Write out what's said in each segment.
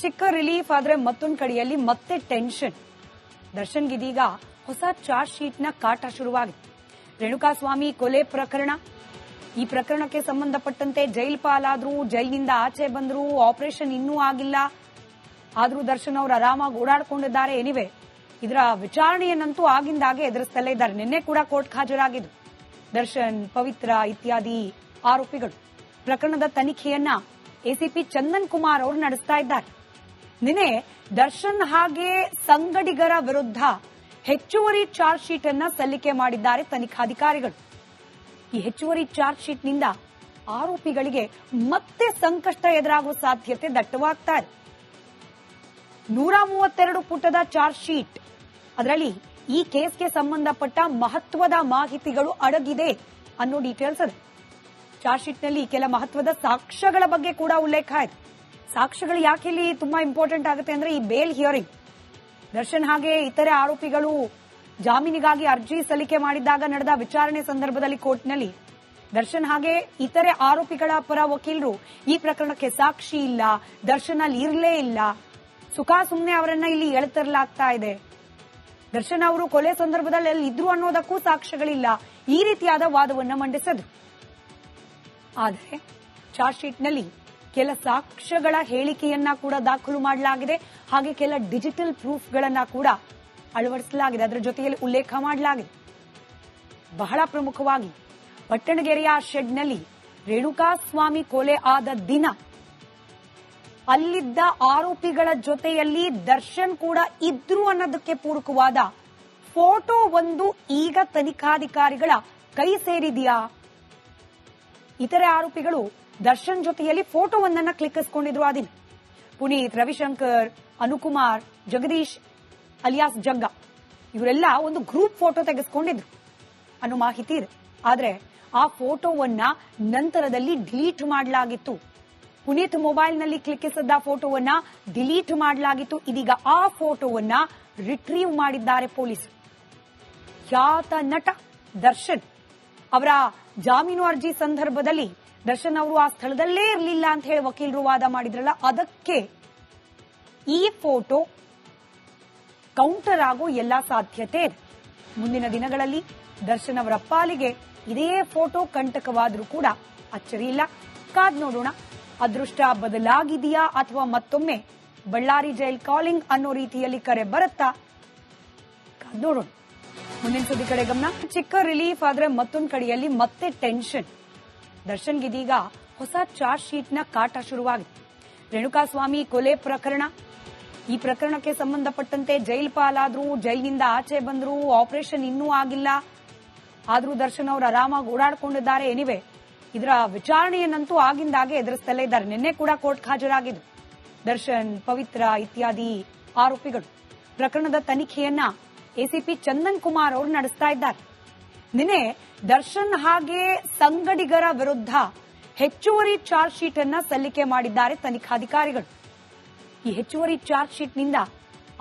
ಚಿಕ್ಕ ರಿಲೀಫ್ ಆದ್ರೆ ಮತ್ತೊಂದು ಕಡೆಯಲ್ಲಿ ಮತ್ತೆ ಟೆನ್ಷನ್. ದರ್ಶನ್ಗಿದೀಗ ಹೊಸ ಚಾರ್ಜ್ ಶೀಟ್ ನ ಕಾಟ ಶುರುವಾಗಿದೆ. ರೇಣುಕಾಸ್ವಾಮಿ ಕೊಲೆ ಪ್ರಕರಣ, ಈ ಪ್ರಕರಣಕ್ಕೆ ಸಂಬಂಧಪಟ್ಟಂತೆ ಜೈಲ್ ಪಾಲಾದ್ರು, ಜೈಲಿನಿಂದ ಆಚೆ ಬಂದ್ರು, ಆಪರೇಷನ್ ಇನ್ನೂ ಆಗಿಲ್ಲ. ಆದ್ರೂ ದರ್ಶನ್ ಅವರು ಆರಾಮಾಗಿ ಓಡಾಡ್ಕೊಂಡಿದ್ದಾರೆ. ಎನಿವೆ, ಇದರ ವಿಚಾರಣೆಯನ್ನಂತೂ ಆಗಿಂದಾಗೆ ಎದುರಿಸ್ತಲೇ ಇದ್ದಾರೆ. ನಿನ್ನೆ ಕೂಡ ಕೋರ್ಟ್ ಹಾಜರಾಗಿದ್ದು ದರ್ಶನ್, ಪವಿತ್ರ ಇತ್ಯಾದಿ ಆರೋಪಿಗಳು. ಪ್ರಕರಣದ ತನಿಖೆಯನ್ನ ಎಸಿಪಿ ಚಂದನ್ ಕುಮಾರ್ ಅವರು ನಡೆಸ್ತಾ ಇದ್ದಾರೆ. ನಿನ್ನೆ ದರ್ಶನ್ ಹಾಗೆ ಸಂಗಡಿಗರ ವಿರುದ್ಧ ಹೆಚ್ಚುವರಿ ಚಾರ್ಜ್ ಶೀಟ್ ಅನ್ನ ಸಲ್ಲಿಕೆ ಮಾಡಿದ್ದಾರೆ ತನಿಖಾಧಿಕಾರಿಗಳು. ಈ ಹೆಚ್ಚುವರಿ ಚಾರ್ಜ್ ಶೀಟ್ನಿಂದ ಆರೋಪಿಗಳಿಗೆ ಮತ್ತೆ ಸಂಕಷ್ಟ ಎದುರಾಗುವ ಸಾಧ್ಯತೆ ದಟ್ಟವಾಗ್ತಾ ಇದೆ. 132 ಪುಟದ ಚಾರ್ಜ್ ಶೀಟ್, ಅದರಲ್ಲಿ ಈ ಕೇಸ್ಗೆ ಸಂಬಂಧಪಟ್ಟ ಮಹತ್ವದ ಮಾಹಿತಿಗಳು ಅಡಗಿದೆ ಅನ್ನೋ ಡೀಟೇಲ್ಸ್ ಇದೆ. ಚಾರ್ಜ್ ಶೀಟ್ನಲ್ಲಿ ಕೆಲ ಮಹತ್ವದ ಸಾಕ್ಷ್ಯಗಳ ಬಗ್ಗೆ ಕೂಡ ಉಲ್ಲೇಖ ಇದೆ. ಸಾಕ್ಷ್ಯಗಳು ಯಾಕೆ ಇಲ್ಲಿ ತುಂಬಾ ಇಂಪಾರ್ಟೆಂಟ್ ಆಗುತ್ತೆ ಅಂದ್ರೆ, ಈ ಬೇಲ್ ಹಿಯರಿಂಗ್, ದರ್ಶನ್ ಹಾಗೆ ಇತರೆ ಆರೋಪಿಗಳು ಜಾಮೀನಿಗಾಗಿ ಅರ್ಜಿ ಸಲ್ಲಿಕೆ ಮಾಡಿದ್ದಾಗ ನಡೆದ ವಿಚಾರಣೆ ಸಂದರ್ಭದಲ್ಲಿ ಕೋರ್ಟ್ನಲ್ಲಿ ದರ್ಶನ್ ಹಾಗೆ ಇತರೆ ಆರೋಪಿಗಳ ಪರ ವಕೀಲರು ಈ ಪ್ರಕರಣಕ್ಕೆ ಸಾಕ್ಷಿ ಇಲ್ಲ, ದರ್ಶನ್ ಅಲ್ಲಿ ಇರಲೇ ಇಲ್ಲ, ಸುಮ್ಮನೆ ಅವರನ್ನ ಇಲ್ಲಿ ಎಳೆತರಲಾಗ್ತಾ ಇದೆ, ದರ್ಶನ್ ಅವರು ಕೊಲೆ ಸಂದರ್ಭದಲ್ಲಿ ಅಲ್ಲಿ ಇದ್ರು ಅನ್ನೋದಕ್ಕೂ ಸಾಕ್ಷ್ಯಗಳಿಲ್ಲ, ಈ ರೀತಿಯಾದ ವಾದವನ್ನ ಮಂಡಿಸಿದ್ರು. ಆದರೆ ಚಾರ್ಜ್ ಶೀಟ್ನಲ್ಲಿ ಕೆಲ ಸಾಕ್ಷ್ಯಗಳ ಹೇಳಿಕೆಯನ್ನ ಕೂಡ ದಾಖಲು ಮಾಡಲಾಗಿದೆ. ಹಾಗೆ ಕೆಲ ಡಿಜಿಟಲ್ ಪ್ರೂಫ್ಗಳನ್ನ ಕೂಡ ಅಳವಡಿಸಲಾಗಿದೆ, ಅದರ ಜೊತೆಯಲ್ಲಿ ಉಲ್ಲೇಖ ಮಾಡಲಾಗಿದೆ. ಬಹಳ ಪ್ರಮುಖವಾಗಿ ಪಟ್ಟಣಗೆರೆಯ ಶೆಡ್ನಲ್ಲಿ ರೇಣುಕಾಸ್ವಾಮಿ ಕೊಲೆ ಆದ ದಿನ ಅಲ್ಲಿದ್ದ ಆರೋಪಿಗಳ ಜೊತೆಯಲ್ಲಿ ದರ್ಶನ್ ಕೂಡ ಇದ್ರು ಅನ್ನೋದಕ್ಕೆ ಪೂರಕವಾದ ಫೋಟೋ ಒಂದು ಈಗ ತನಿಖಾಧಿಕಾರಿಗಳ ಕೈ ಸೇರಿದೆಯಾ? ಇತರೆ ಆರೋಪಿಗಳು ದರ್ಶನ್ ಜೊತೆಯಲ್ಲಿ ಫೋಟೋವನ್ನ ಕ್ಲಿಕ್ಕಿಸಿಕೊಂಡಿದ್ರು. ಆ ದಿನ ಪುನೀತ್, ರವಿಶಂಕರ್, ಅನುಕುಮಾರ್, ಜಗದೀಶ್ ಅಲಿಯಾಸ್ ಜಗ್ಗ ಇವರೆಲ್ಲ ಒಂದು ಗ್ರೂಪ್ ಫೋಟೋ ತೆಗೆಸಿಕೊಂಡಿದ್ರು ಅನ್ನೋ ಮಾಹಿತಿ ಇದೆ. ಆದ್ರೆ ಆ ಫೋಟೋವನ್ನ ನಂತರದಲ್ಲಿ ಡಿಲೀಟ್ ಮಾಡಲಾಗಿತ್ತು. ಪುನೀತ್ ಮೊಬೈಲ್ನಲ್ಲಿ ಕ್ಲಿಕ್ಕಿಸಿದ್ದ ಫೋಟೋವನ್ನ ಡಿಲೀಟ್ ಮಾಡಲಾಗಿತ್ತು. ಇದೀಗ ಆ ಫೋಟೋವನ್ನ ರಿಟ್ರೀವ್ ಮಾಡಿದ್ದಾರೆ ಪೊಲೀಸರು. ಖ್ಯಾತ ನಟ ದರ್ಶನ್ ಅವರ ಜಾಮೀನು ಅರ್ಜಿ ಸಂದರ್ಭದಲ್ಲಿ ದರ್ಶನ್ ಅವರು ಆ ಸ್ಥಳದಲ್ಲೇ ಇರಲಿಲ್ಲ ಅಂತ ಹೇಳಿ ವಕೀಲರು ವಾದ ಮಾಡಿದ್ರಲ್ಲ, ಅದಕ್ಕೆ ಈ ಫೋಟೋ ಕೌಂಟರ್ ಆಗೋ ಎಲ್ಲಾ ಸಾಧ್ಯತೆ ಇದೆ. ಮುಂದಿನ ದಿನಗಳಲ್ಲಿ ದರ್ಶನ್ ಅವರ ಪಾಲಿಗೆ ಇದೇ ಫೋಟೋ ಕಂಟಕವಾದರೂ ಕೂಡ ಅಚ್ಚರಿ ಇಲ್ಲ. ಕಾದ್ ನೋಡೋಣ, ಅದೃಷ್ಟ ಬದಲಾಗಿದೆಯಾ ಅಥವಾ ಮತ್ತೊಮ್ಮೆ ಬಳ್ಳಾರಿ ಜೈಲ್ ಕಾಲಿಂಗ್ ಅನ್ನೋ ರೀತಿಯಲ್ಲಿ ಕರೆ ಬರುತ್ತಾ? ಕಾದ್ ನೋಡೋಣ. ಮುಂದಿನ ಸುದ್ದಿ ಕಡೆ ಗಮನ. ಚಿಕ್ಕ ರಿಲೀಫ್ ಆದ್ರೆ ಮತ್ತೊಂದು ಕಡೆಯಲ್ಲಿ ಮತ್ತೆ ಟೆನ್ಷನ್. ದರ್ಶನ್ಗಿದೀಗ ಹೊಸ ಚಾರ್ಜ್ ಶೀಟ್ ನ ಕಾಟ ಶುರುವಾಗಿದೆ. ರೇಣುಕಾಸ್ವಾಮಿ ಕೊಲೆ ಪ್ರಕರಣ, ಈ ಪ್ರಕರಣಕ್ಕೆ ಸಂಬಂಧಪಟ್ಟಂತೆ ಜೈಲ್ ಪಾಲಾದ್ರು, ಜೈಲಿನಿಂದ ಆಚೆ ಬಂದ್ರು, ಆಪರೇಷನ್ ಇನ್ನೂ ಆಗಿಲ್ಲ. ಆದ್ರೂ ದರ್ಶನ್ ಅವರು ಆರಾಮಾಗಿ ಓಡಾಡ್ಕೊಂಡಿದ್ದಾರೆ. ಎನಿವೆ, ಇದರ ವಿಚಾರಣೆಯನ್ನಂತೂ ಆಗಿಂದಾಗೆ ಎದುರಿಸ್ತಲೇ ಇದ್ದಾರೆ. ನಿನ್ನೆ ಕೂಡ ಕೋರ್ಟ್ ಹಾಜರಾಗಿದ್ದು ದರ್ಶನ್, ಪವಿತ್ರ ಇತ್ಯಾದಿ ಆರೋಪಿಗಳು. ಪ್ರಕರಣದ ತನಿಖೆಯನ್ನ ಎಸಿಪಿ ಚಂದನ್ ಕುಮಾರ್ ಅವರು ನಡೆಸ್ತಾ ಇದ್ದಾರೆ. ನಿನ್ನೆ ದರ್ಶನ್ ಹಾಗೆ ಸಂಗಡಿಗರ ವಿರುದ್ಧ ಹೆಚ್ಚುವರಿ ಚಾರ್ಜ್ ಶೀಟ್ ಅನ್ನ ಸಲ್ಲಿಕೆ ಮಾಡಿದ್ದಾರೆ ತನಿಖಾಧಿಕಾರಿಗಳು. ಈ ಹೆಚ್ಚುವರಿ ಚಾರ್ಜ್ ಶೀಟ್ನಿಂದ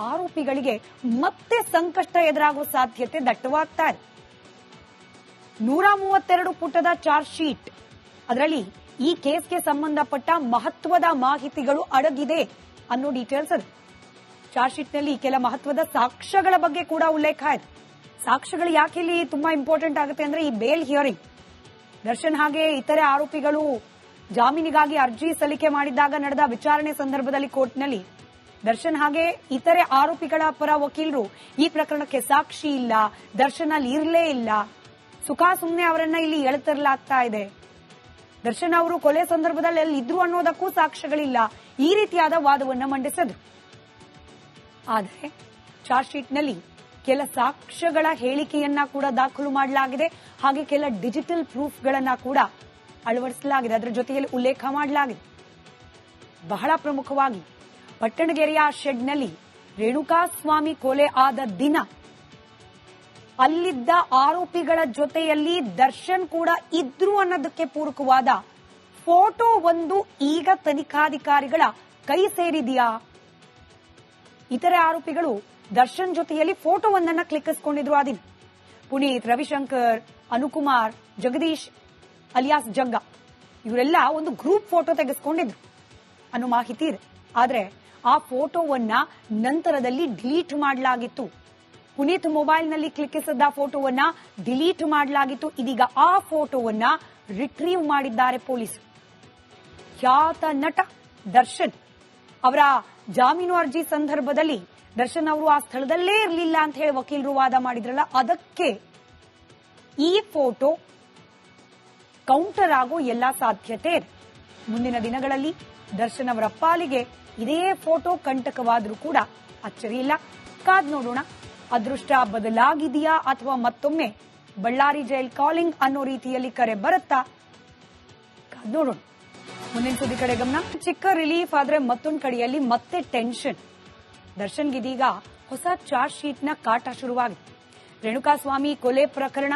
ಆರೋಪಿಗಳಿಗೆ ಮತ್ತೆ ಸಂಕಷ್ಟ ಎದುರಾಗುವ ಸಾಧ್ಯತೆ ದಟ್ಟವಾಗ್ತಾ ಇದೆ. 132 ಪುಟದ ಚಾರ್ಜ್ ಶೀಟ್, ಅದರಲ್ಲಿ ಈ ಕೇಸ್ಗೆ ಸಂಬಂಧಪಟ್ಟ ಮಹತ್ವದ ಮಾಹಿತಿಗಳು ಅಡಗಿದೆ ಅನ್ನೋ ಡೀಟೇಲ್ಸ್ ಇದೆ. ಚಾರ್ಜ್ ಶೀಟ್ನಲ್ಲಿ ಕೆಲ ಮಹತ್ವದ ಸಾಕ್ಷ್ಯಗಳ ಬಗ್ಗೆ ಕೂಡ ಉಲ್ಲೇಖ ಇದೆ. ಸಾಕ್ಷ್ಯಗಳು ಯಾಕೆ ಇಲ್ಲಿ ತುಂಬಾ ಇಂಪಾರ್ಟೆಂಟ್ ಆಗುತ್ತೆ ಅಂದ್ರೆ, ಈ ಬೇಲ್ ಹಿಯರಿಂಗ್, ದರ್ಶನ್ ಹಾಗೆ ಇತರೆ ಆರೋಪಿಗಳು ಜಾಮೀನಿಗಾಗಿ ಅರ್ಜಿ ಸಲ್ಲಿಕೆ ಮಾಡಿದ್ದಾಗ ನಡೆದ ವಿಚಾರಣೆ ಸಂದರ್ಭದಲ್ಲಿ ಕೋರ್ಟ್ನಲ್ಲಿ ದರ್ಶನ್ ಹಾಗೆ ಇತರೆ ಆರೋಪಿಗಳ ಪರ ವಕೀಲರು ಈ ಪ್ರಕರಣಕ್ಕೆ ಸಾಕ್ಷಿ ಇಲ್ಲ, ದರ್ಶನ್ ಅಲ್ಲಿ ಇರಲೇ ಇಲ್ಲ, ಸುಮ್ಮನೆ ಅವರನ್ನ ಇಲ್ಲಿ ಎಳೆತರಲಾಗ್ತಾ ಇದೆ, ದರ್ಶನ್ ಅವರು ಕೊಲೆ ಸಂದರ್ಭದಲ್ಲಿ ಅಲ್ಲಿ ಇದ್ರು ಅನ್ನೋದಕ್ಕೂ ಸಾಕ್ಷ್ಯಗಳಿಲ್ಲ, ಈ ರೀತಿಯಾದ ವಾದವನ್ನ ಮಂಡಿಸಿದ್ರು. ಆದರೆ ಚಾರ್ಜ್ ಶೀಟ್ನಲ್ಲಿ ಕೆಲ ಸಾಕ್ಷ್ಯಗಳ ಹೇಳಿಕೆಯನ್ನ ಕೂಡ ದಾಖಲು ಮಾಡಲಾಗಿದೆ. ಹಾಗೆ ಕೆಲ ಡಿಜಿಟಲ್ ಪ್ರೂಫ್ಗಳನ್ನ ಕೂಡ ಅಳವಡಿಸಲಾಗಿದೆ, ಅದರ ಜೊತೆಯಲ್ಲಿ ಉಲ್ಲೇಖ ಮಾಡಲಾಗಿದೆ. ಬಹಳ ಪ್ರಮುಖವಾಗಿ ಪಟ್ಟಣಗೆರೆಯ ಶೆಡ್ನಲ್ಲಿ ರೇಣುಕಾಸ್ವಾಮಿ ಕೊಲೆ ಆದ ದಿನ ಅಲ್ಲಿದ್ದ ಆರೋಪಿಗಳ ಜೊತೆಯಲ್ಲಿ ದರ್ಶನ್ ಕೂಡ ಇದ್ರು ಅನ್ನೋದಕ್ಕೆ ಪೂರಕವಾದ ಫೋಟೋ ಒಂದು ಈಗ ತನಿಖಾಧಿಕಾರಿಗಳ ಕೈ ಸೇರಿದೆಯಾ? ಇತರೆ ಆರೋಪಿಗಳು ದರ್ಶನ್ ಜೊತೆಯಲ್ಲಿ ಫೋಟೋವನ್ನ ಕ್ಲಿಕ್ಕಿಸಿಕೊಂಡಿದ್ರು. ಆ ದಿನ ಪುನೀತ್, ರವಿಶಂಕರ್, ಅನುಕುಮಾರ್, ಜಗದೀಶ್ ಅಲಿಯಾಸ್ ಜಗ್ಗ ಇವರೆಲ್ಲ ಒಂದು ಗ್ರೂಪ್ ಫೋಟೋ ತೆಗೆಸಿಕೊಂಡಿದ್ರು ಅನ್ನೋ ಮಾಹಿತಿ ಇದೆ. ಆದ್ರೆ ಆ ಫೋಟೋವನ್ನ ನಂತರದಲ್ಲಿ ಡಿಲೀಟ್ ಮಾಡಲಾಗಿತ್ತು. ಪುನೀತ್ ಮೊಬೈಲ್ನಲ್ಲಿ ಕ್ಲಿಕ್ಕಿಸಿದ ಫೋಟೋವನ್ನ ಡಿಲೀಟ್ ಮಾಡಲಾಗಿತ್ತು. ಇದೀಗ ಆ ಫೋಟೋವನ್ನ ರಿಟ್ರೀವ್ ಮಾಡಿದ್ದಾರೆ ಪೊಲೀಸರು. ಖ್ಯಾತ ನಟ ದರ್ಶನ್ ಅವರ ಜಾಮೀನು ಅರ್ಜಿ ಸಂದರ್ಭದಲ್ಲಿ ದರ್ಶನ್ ಅವರು ಆ ಸ್ಥಳದಲ್ಲೇ ಇರಲಿಲ್ಲ ಅಂತ ಹೇಳಿ ವಕೀಲರು ವಾದ ಮಾಡಿದ್ರಲ್ಲ, ಅದಕ್ಕೆ ಈ ಫೋಟೋ ಕೌಂಟರ್ ಆಗೋ ಎಲ್ಲಾ ಸಾಧ್ಯತೆ ಇದೆ. ಮುಂದಿನ ದಿನಗಳಲ್ಲಿ ದರ್ಶನ್ ಅವರ ಪಾಲಿಗೆ ಇದೇ ಫೋಟೋ ಕಂಟಕವಾದರೂ ಕೂಡ ಅಚ್ಚರಿ ಇಲ್ಲ. ಕಾದ್ ನೋಡೋಣ, ಅದೃಷ್ಟ ಬದಲಾಗಿದೆಯಾ ಅಥವಾ ಮತ್ತೊಮ್ಮೆ ಬಳ್ಳಾರಿ ಜೈಲ್ ಕಾಲಿಂಗ್ ಅನ್ನೋ ರೀತಿಯಲ್ಲಿ ಕರೆ ಬರುತ್ತಾ? ಕಾದ್ ನೋಡೋಣ. ಮುಂದಿನ ಸುದ್ದಿ ಕಡೆ ಗಮನ. ಚಿಕ್ಕ ರಿಲೀಫ್ ಆದ್ರೆ ಮತ್ತೊಂದು ಕಡೆಯಲ್ಲಿ ಮತ್ತೆ ಟೆನ್ಷನ್. ದರ್ಶನ್ಗಿದೀಗ ಹೊಸ ಚಾರ್ಜ್ ಶೀಟ್ ನ ಕಾಟ ಶುರುವಾಗಿದೆ. ರೇಣುಕಾಸ್ವಾಮಿ ಕೊಲೆ ಪ್ರಕರಣ,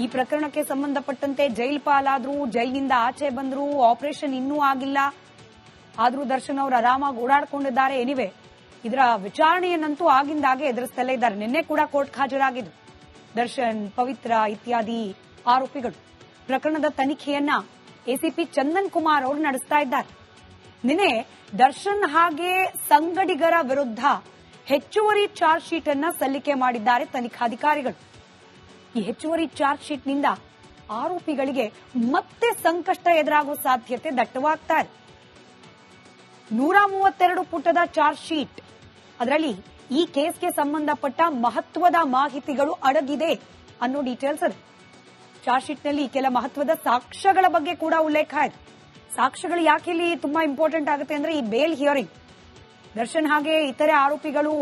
ಈ ಪ್ರಕರಣಕ್ಕೆ ಸಂಬಂಧಪಟ್ಟಂತೆ ಜೈಲ್ ಪಾಲಾದ್ರು, ಜೈಲಿನಿಂದ ಆಚೆ ಬಂದ್ರು, ಆಪರೇಷನ್ ಇನ್ನೂ ಆಗಿಲ್ಲ, ಆದ್ರೂ ದರ್ಶನ್ ಅವರು ಆರಾಮಾಗಿ ಓಡಾಡ್ಕೊಂಡಿದ್ದಾರೆ. ಎನಿವೆ, ಇದರ ವಿಚಾರಣೆಯನ್ನಂತೂ ಆಗಿಂದಾಗೆ ಎದುರಿಸ್ತಲೇ ಇದ್ದಾರೆ. ನಿನ್ನೆ ಕೂಡ ಕೋರ್ಟ್ ಹಾಜರಾಗಿದ್ದು ದರ್ಶನ್, ಪವಿತ್ರ ಇತ್ಯಾದಿ ಆರೋಪಿಗಳು. ಪ್ರಕರಣದ ತನಿಖೆಯನ್ನ ಎಸಿಪಿ ಚಂದನ್ ಕುಮಾರ್ ಅವರು ನಡೆಸ್ತಾ ಇದ್ದಾರೆ. ನಿನ್ನೆ ದರ್ಶನ್ ಹಾಗೆ ಸಂಗಡಿಗರ ವಿರುದ್ಧ ಹೆಚ್ಚುವರಿ ಚಾರ್ಜ್ ಶೀಟ್ ಅನ್ನ ಸಲ್ಲಿಕೆ ಮಾಡಿದ್ದಾರೆ ತನಿಖಾಧಿಕಾರಿಗಳು. ಈ ಹೆಚ್ಚುವರಿ ಚಾರ್ಜ್ ಶೀಟ್ನಿಂದ ಆರೋಪಿಗಳಿಗೆ ಮತ್ತೆ ಸಂಕಷ್ಟ ಎದುರಾಗುವ ಸಾಧ್ಯತೆ ದಟ್ಟವಾಗ್ತಾ ಇದೆ. 132 ಪುಟದ ಚಾರ್ಜ್ ಶೀಟ್, ಅದರಲ್ಲಿ ಈ ಕೇಸ್ಗೆ ಸಂಬಂಧಪಟ್ಟ ಮಹತ್ವದ ಮಾಹಿತಿಗಳು ಅಡಗಿದೆ ಅನ್ನೋ ಡೀಟೇಲ್ಸ್ ಇದೆ. ಚಾರ್ಜ್ ಶೀಟ್ನಲ್ಲಿ ಕೆಲ ಮಹತ್ವದ ಸಾಕ್ಷ್ಯಗಳ ಬಗ್ಗೆ ಕೂಡ ಉಲ್ಲೇಖ ಇದೆ. ಸಾಕ್ಷ್ಯಗಳು ಯಾಕೆ ಇಲ್ಲಿ ತುಂಬಾ ಇಂಪಾರ್ಟೆಂಟ್ ಆಗುತ್ತೆ ಅಂದ್ರೆ, ಈ ಬೇಲ್ ಹಿಯರಿಂಗ್, ದರ್ಶನ್ ಹಾಗೆ ಇತರೆ ಆರೋಪಿಗಳು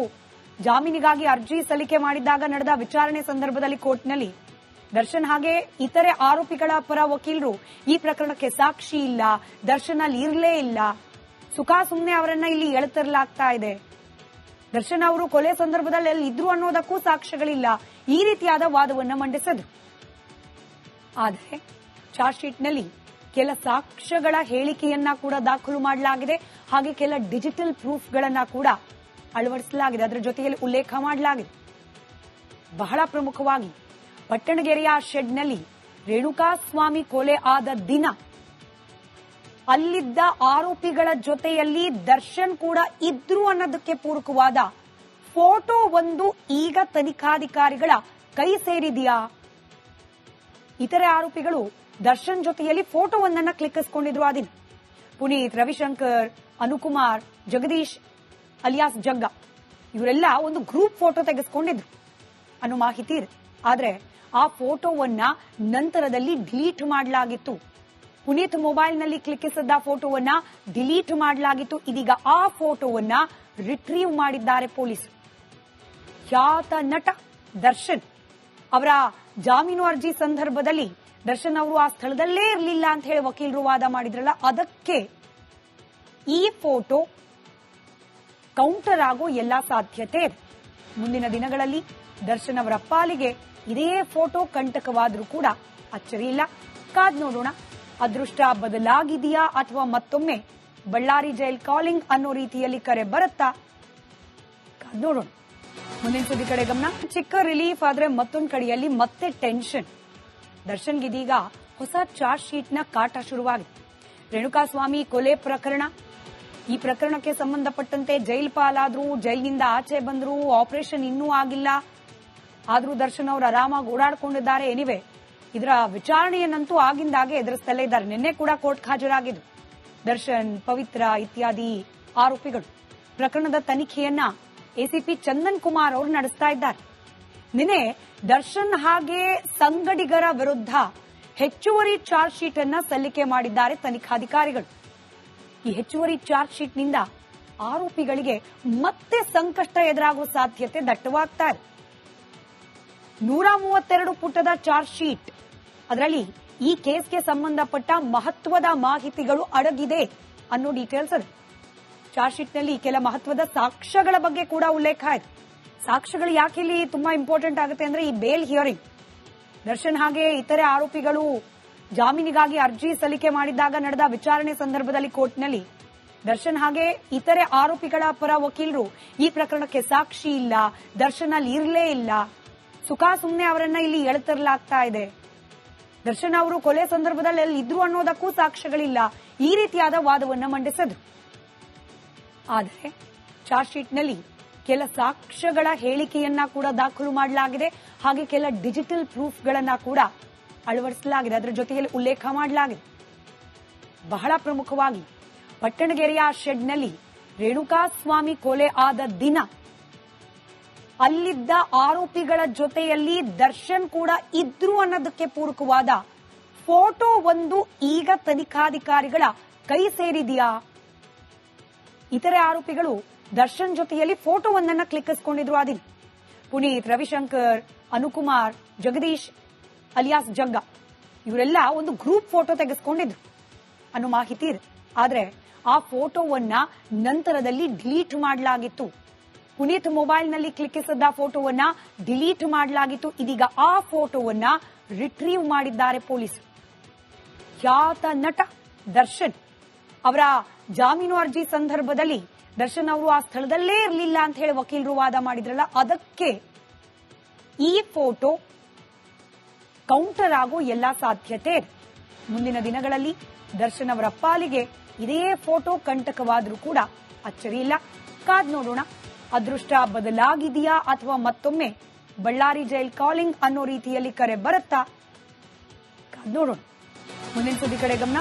ಜಾಮೀನಿಗಾಗಿ ಅರ್ಜಿ ಸಲ್ಲಿಕೆ ಮಾಡಿದಾಗ ನಡೆದ ವಿಚಾರಣೆ ಸಂದರ್ಭದಲ್ಲಿ ಕೋರ್ಟ್ನಲ್ಲಿ ದರ್ಶನ್ ಹಾಗೆ ಇತರೆ ಆರೋಪಿಗಳ ಪರ ವಕೀಲರು ಈ ಪ್ರಕರಣಕ್ಕೆ ಸಾಕ್ಷಿ ಇಲ್ಲ, ದರ್ಶನ್ ಅಲ್ಲಿ ಇರಲೇ ಇಲ್ಲ, ಸುಖಾಸುಮ್ನೆ ಅವರನ್ನ ಇಲ್ಲಿ ಎಳೆತರಲಾಗ್ತಾ ಇದೆ, ದರ್ಶನ್ ಅವರು ಕೊಲೆ ಸಂದರ್ಭದಲ್ಲಿ ಎಲ್ಲಿ ಇದ್ರು ಅನ್ನೋದಕ್ಕೂ ಸಾಕ್ಷ್ಯಗಳಿಲ್ಲ, ಈ ರೀತಿಯಾದ ವಾದವನ್ನು ಮಂಡಿಸಿದ್ರು. ಆದರೆ ಚಾರ್ಜ್ ಶೀಟ್ನಲ್ಲಿ ಕೆಲ ಸಾಕ್ಷ್ಯಗಳ ಹೇಳಿಕೆಯನ್ನ ಕೂಡ ದಾಖಲು ಮಾಡಲಾಗಿದೆ. ಹಾಗೆ ಕೆಲ ಡಿಜಿಟಲ್ ಪ್ರೂಫ್ಗಳನ್ನ ಕೂಡ ಅಳವಡಿಸಲಾಗಿದೆ. ಅದರ ಜೊತೆಯಲ್ಲಿ ಉಲ್ಲೇಖ ಮಾಡಲಾಗಿದೆ. ಬಹಳ ಪ್ರಮುಖವಾಗಿ ಪಟ್ಟಣಗೆರೆಯ ಶೆಡ್ನಲ್ಲಿ ರೇಣುಕಾಸ್ವಾಮಿ ಕೊಲೆ ಆದ ದಿನ ಅಲ್ಲಿದ್ದ ಆರೋಪಿಗಳ ಜೊತೆಯಲ್ಲಿ ದರ್ಶನ್ ಕೂಡ ಇದ್ರು ಅನ್ನೋದಕ್ಕೆ ಪೂರಕವಾದ ಫೋಟೋ ಒಂದು ಈಗ ತನಿಖಾಧಿಕಾರಿಗಳ ಕೈ ಸೇರಿದೆಯಾ? ಇತರೆ ಆರೋಪಿಗಳು ದರ್ಶನ್ ಜೊತೆಯಲ್ಲಿ ಫೋಟೋವನ್ನ ಕ್ಲಿಕ್ಕಿಸಿಕೊಂಡಿದ್ರು. ಆ ದಿನ ಪುನೀತ್, ರವಿಶಂಕರ್, ಅನುಕುಮಾರ್, ಜಗದೀಶ್ ಅಲಿಯಾಸ್ ಜಗ್ಗ ಇವರೆಲ್ಲ ಒಂದು ಗ್ರೂಪ್ ಫೋಟೋ ತೆಗೆಸಿಕೊಂಡಿದ್ರು ಅನ್ನೋ ಮಾಹಿತಿ ಇದೆ. ಆದ್ರೆ ಆ ಫೋಟೋವನ್ನ ನಂತರದಲ್ಲಿ ಡಿಲೀಟ್ ಮಾಡಲಾಗಿತ್ತು. ಪುನೀತ್ ಮೊಬೈಲ್ನಲ್ಲಿ ಕ್ಲಿಕ್ಕಿಸಿದ ಫೋಟೋವನ್ನ ಡಿಲೀಟ್ ಮಾಡಲಾಗಿತ್ತು. ಇದೀಗ ಆ ಫೋಟೋವನ್ನ ರಿಟ್ರೀವ್ ಮಾಡಿದ್ದಾರೆ ಪೊಲೀಸರು. ಖ್ಯಾತ ನಟ ದರ್ಶನ್ ಅವರ ಜಾಮೀನು ಅರ್ಜಿ ಸಂದರ್ಭದಲ್ಲಿ ದರ್ಶನ್ ಅವರು ಆ ಸ್ಥಳದಲ್ಲೇ ಇರಲಿಲ್ಲ ಅಂತ ಹೇಳಿ ವಕೀಲರು ವಾದ ಮಾಡಿದ್ರಲ್ಲ, ಅದಕ್ಕೆ ಈ ಫೋಟೋ ಕೌಂಟರ್ ಆಗೋ ಎಲ್ಲಾ ಸಾಧ್ಯತೆ ಇದೆ. ಮುಂದಿನ ದಿನಗಳಲ್ಲಿ ದರ್ಶನ್ ಅವರ ಪಾಲಿಗೆ ಇದೇ ಫೋಟೋ ಕಂಟಕವಾದರೂ ಕೂಡ ಅಚ್ಚರಿ ಇಲ್ಲ. ಕಾದ್ ನೋಡೋಣ, ಅದೃಷ್ಟ ಬದಲಾಗಿದೆಯಾ ಅಥವಾ ಮತ್ತೊಮ್ಮೆ ಬಳ್ಳಾರಿ ಜೈಲ್ ಕಾಲಿಂಗ್ ಅನ್ನೋ ರೀತಿಯಲ್ಲಿ ಕರೆ ಬರುತ್ತಾ? ಕಾದ್ ನೋಡೋಣ. ಮುಂದಿನ ಸುದ್ದಿ ಕಡೆ ಗಮನ. ಚಿಕ್ಕ ರಿಲೀಫ್ ಆದ್ರೆ ಮತ್ತೊಂದು ಕಡೆಯಲ್ಲಿ ಮತ್ತೆ ಟೆನ್ಷನ್. ದರ್ಶನ್ಗಿದೀಗ ಹೊಸ ಚಾರ್ಜ್ ಶೀಟ್ ನ ಕಾಟ ಶುರುವಾಗಿದೆ. ರೇಣುಕಾಸ್ವಾಮಿ ಕೊಲೆ ಪ್ರಕರಣ, ಈ ಪ್ರಕರಣಕ್ಕೆ ಸಂಬಂಧಪಟ್ಟಂತೆ ಜೈಲ್ ಪಾಲಾದ್ರು, ಜೈಲಿನಿಂದ ಆಚೆ ಬಂದ್ರು, ಆಪರೇಷನ್ ಇನ್ನೂ ಆಗಿಲ್ಲ, ಆದ್ರೂ ದರ್ಶನ್ ಅವರು ಆರಾಮಾಗಿ ಓಡಾಡ್ಕೊಂಡಿದ್ದಾರೆ. ಎನಿವೆ, ಇದರ ವಿಚಾರಣೆಯನ್ನಂತೂ ಆಗಿಂದಾಗೆ ಎದುರಿಸ್ತಲೇ ಇದ್ದಾರೆ. ನಿನ್ನೆ ಕೂಡ ಕೋರ್ಟ್ ಹಾಜರಾಗಿದ್ದು ದರ್ಶನ್, ಪವಿತ್ರ ಇತ್ಯಾದಿ ಆರೋಪಿಗಳು. ಪ್ರಕರಣದ ತನಿಖೆಯನ್ನ ಎಸಿಪಿ ಚಂದನ್ ಕುಮಾರ್ ಅವರು ನಡೆಸ್ತಾ ಇದ್ದಾರೆ. ನಿನ್ನೆ ದರ್ಶನ್ ಹಾಗೆ ಸಂಗಡಿಗರ ವಿರುದ್ಧ ಹೆಚ್ಚುವರಿ ಚಾರ್ಜ್ ಶೀಟ್ ಅನ್ನ ಸಲ್ಲಿಕೆ ಮಾಡಿದ್ದಾರೆ ತನಿಖಾಧಿಕಾರಿಗಳು. ಈ ಹೆಚ್ಚುವರಿ ಚಾರ್ಜ್ ಶೀಟ್ನಿಂದ ಆರೋಪಿಗಳಿಗೆ ಮತ್ತೆ ಸಂಕಷ್ಟ ಎದುರಾಗುವ ಸಾಧ್ಯತೆ ದಟ್ಟವಾಗ್ತಾ ಇದೆ. 132 ಪುಟದ ಚಾರ್ಜ್ ಶೀಟ್, ಅದರಲ್ಲಿ ಈ ಕೇಸ್ಗೆ ಸಂಬಂಧಪಟ್ಟ ಮಹತ್ವದ ಮಾಹಿತಿಗಳು ಅಡಗಿದೆ ಅನ್ನೋ ಡೀಟೇಲ್ಸ್ ಇದೆ. ಚಾರ್ಜ್ ಶೀಟ್ನಲ್ಲಿ ಕೆಲ ಮಹತ್ವದ ಸಾಕ್ಷ್ಯಗಳ ಬಗ್ಗೆ ಕೂಡ ಉಲ್ಲೇಖ ಇದೆ. ಸಾಕ್ಷ್ಯಗಳು ಯಾಕೆ ಇಲ್ಲಿ ತುಂಬಾ ಇಂಪಾರ್ಟೆಂಟ್ ಆಗುತ್ತೆ ಅಂದ್ರೆ, ಈ ಬೇಲ್ ಹಿಯರಿಂಗ್, ದರ್ಶನ್ ಹಾಗೆ ಇತರೆ ಆರೋಪಿಗಳು ಜಾಮೀನಿಗಾಗಿ ಅರ್ಜಿ ಸಲ್ಲಿಕೆ ಮಾಡಿದಾಗ ನಡೆದ ವಿಚಾರಣೆ ಸಂದರ್ಭದಲ್ಲಿ ಕೋರ್ಟ್ನಲ್ಲಿ ದರ್ಶನ್ ಹಾಗೆ ಇತರೆ ಆರೋಪಿಗಳ ಪರ ವಕೀಲರು ಈ ಪ್ರಕರಣಕ್ಕೆ ಸಾಕ್ಷಿ ಇಲ್ಲ, ದರ್ಶನ್ ಅಲ್ಲಿ ಇರಲೇ ಇಲ್ಲ, ಸುಖಾಸುಮ್ನೆ ಅವರನ್ನ ಇಲ್ಲಿ ಎಳೆತರಲಾಗ್ತಾ ಇದೆ, ದರ್ಶನ್ ಅವರು ಕೊಲೆ ಸಂದರ್ಭದಲ್ಲಿ ಎಲ್ಲಿ ಇದ್ರು ಅನ್ನೋದಕ್ಕೂ ಸಾಕ್ಷ್ಯಗಳಿಲ್ಲ, ಈ ರೀತಿಯಾದ ವಾದವನ್ನ ಮಂಡಿಸಿದ್ರು. ಆದರೆ ಚಾರ್ಜ್ ಶೀಟ್ನಲ್ಲಿ ಕೆಲ ಸಾಕ್ಷ್ಯಗಳ ಹೇಳಿಕೆಯನ್ನ ಕೂಡ ದಾಖಲು ಮಾಡಲಾಗಿದೆ. ಹಾಗೆ ಕೆಲ ಡಿಜಿಟಲ್ ಪ್ರೂಫ್ಗಳನ್ನ ಕೂಡ ಅಳವಡಿಸಲಾಗಿದೆ. ಅದರ ಜೊತೆಯಲ್ಲಿ ಉಲ್ಲೇಖ ಮಾಡಲಾಗಿದೆ. ಬಹಳ ಪ್ರಮುಖವಾಗಿ ಪಟ್ಟಣಗೆರೆಯ ಶೆಡ್ನಲ್ಲಿ ರೇಣುಕಾಸ್ವಾಮಿ ಕೊಲೆ ಆದ ದಿನ ಅಲ್ಲಿದ್ದ ಆರೋಪಿಗಳ ಜೊತೆಯಲ್ಲಿ ದರ್ಶನ್ ಕೂಡ ಇದ್ರು ಅನ್ನೋದಕ್ಕೆ ಪೂರಕವಾದ ಫೋಟೋ ಒಂದು ಈಗ ತನಿಖಾಧಿಕಾರಿಗಳ ಕೈ ಸೇರಿದೆಯಾ? ಇತರೆ ಆರೋಪಿಗಳು ದರ್ಶನ್ ಜೊತೆಯಲ್ಲಿ ಫೋಟೋವನ್ನ ಕ್ಲಿಕ್ಕಿಸಿಕೊಂಡಿದ್ರು. ಆ ದಿನ ಪುನೀತ್, ರವಿಶಂಕರ್, ಅನುಕುಮಾರ್, ಜಗದೀಶ್ ಅಲಿಯಾಸ್ ಜಗ್ಗ ಇವರೆಲ್ಲ ಒಂದು ಗ್ರೂಪ್ ಫೋಟೋ ತೆಗೆಸ್ಕೊಂಡಿದ್ರು ಅನ್ನೋ ಮಾಹಿತಿ ಇದೆ. ಆದ್ರೆ ಆ ಫೋಟೋವನ್ನ ನಂತರದಲ್ಲಿ ಡಿಲೀಟ್ ಮಾಡಲಾಗಿತ್ತು. ಪುನೀತ್ ಮೊಬೈಲ್ನಲ್ಲಿ ಕ್ಲಿಕ್ಕಿಸಿದ ಫೋಟೋವನ್ನ ಡಿಲೀಟ್ ಮಾಡಲಾಗಿತ್ತು. ಇದೀಗ ಆ ಫೋಟೋವನ್ನ ರಿಟ್ರೀವ್ ಮಾಡಿದ್ದಾರೆ ಪೊಲೀಸರು. ಖ್ಯಾತ ನಟ ದರ್ಶನ್ ಅವರ ಜಾಮೀನು ಅರ್ಜಿ ಸಂದರ್ಭದಲ್ಲಿ ದರ್ಶನ್ ಅವರು ಆ ಸ್ಥಳದಲ್ಲೇ ಇರಲಿಲ್ಲ ಅಂತ ಹೇಳಿ ವಕೀಲರು ವಾದ ಮಾಡಿದ್ರಲ್ಲ, ಅದಕ್ಕೆ ಈ ಫೋಟೋ ಕೌಂಟರ್ ಆಗೋ ಎಲ್ಲಾ ಸಾಧ್ಯತೆ ಇದೆ. ಮುಂದಿನ ದಿನಗಳಲ್ಲಿ ದರ್ಶನ್ ಅವರ ಪಾಲಿಗೆ ಇದೇ ಫೋಟೋ ಕಂಟಕವಾದ್ರೂ ಕೂಡ ಅಚ್ಚರಿ ಇಲ್ಲ. ಕಾದ್ ನೋಡೋಣ, ಅದೃಷ್ಟ ಬದಲಾಗಿದೆಯಾ ಅಥವಾ ಮತ್ತೊಮ್ಮೆ ಬಳ್ಳಾರಿ ಜೈಲ್ ಕಾಲಿಂಗ್ ಅನ್ನೋ ರೀತಿಯಲ್ಲಿ ಕರೆ ಬರುತ್ತಾ? ಕಾದ್ ನೋಡೋಣ. ಮುಂದಿನ ಸುದ್ದಿ ಕಡೆ ಗಮನ.